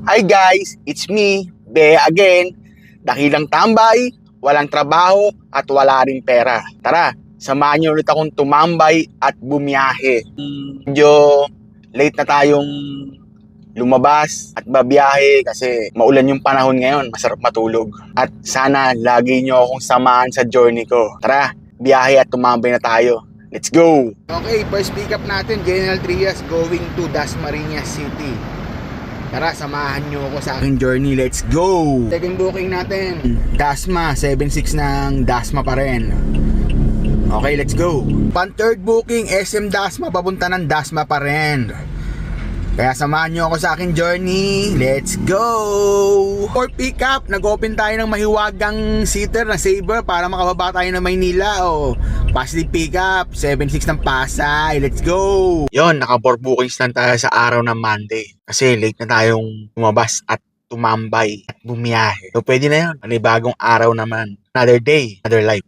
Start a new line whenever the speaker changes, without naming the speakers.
Hi guys, it's me, Bea again. Dakilang tambay, walang trabaho at wala ring pera. Tara, samahan niyo ulit akong tumambay at bumiyahe. Medyo late na tayong lumabas at babiyahe kasi maulan yung panahon ngayon, masarap matulog. At sana lagi niyo akong samahan sa journey ko. Tara, biyahe at tumambay na tayo. Let's go! Okay, first pick up natin, General Trias going to Dasmariñas City. Tara, samahan nyo ako sa aking journey. Let's go! Second booking natin, Dasma, 7.6 ng Dasma pa rin. Okay, let's go. Pan third booking, SM Dasma, papunta ng Dasma pa rin. Kaya samahan nyo ako sa aking journey. Let's go! For pick up, nag-open tayo ng mahiwagang seater na Saber para makababa tayo ng Maynila. Positive pick up, 7.6 ng Pasay. Let's go! Yon, naka-4 bookings lang tayo sa araw ng Monday. Kasi late na tayong lumabas at tumambay at bumiyahe. So pwede na yun. Ano bagong araw naman. Another day, another life.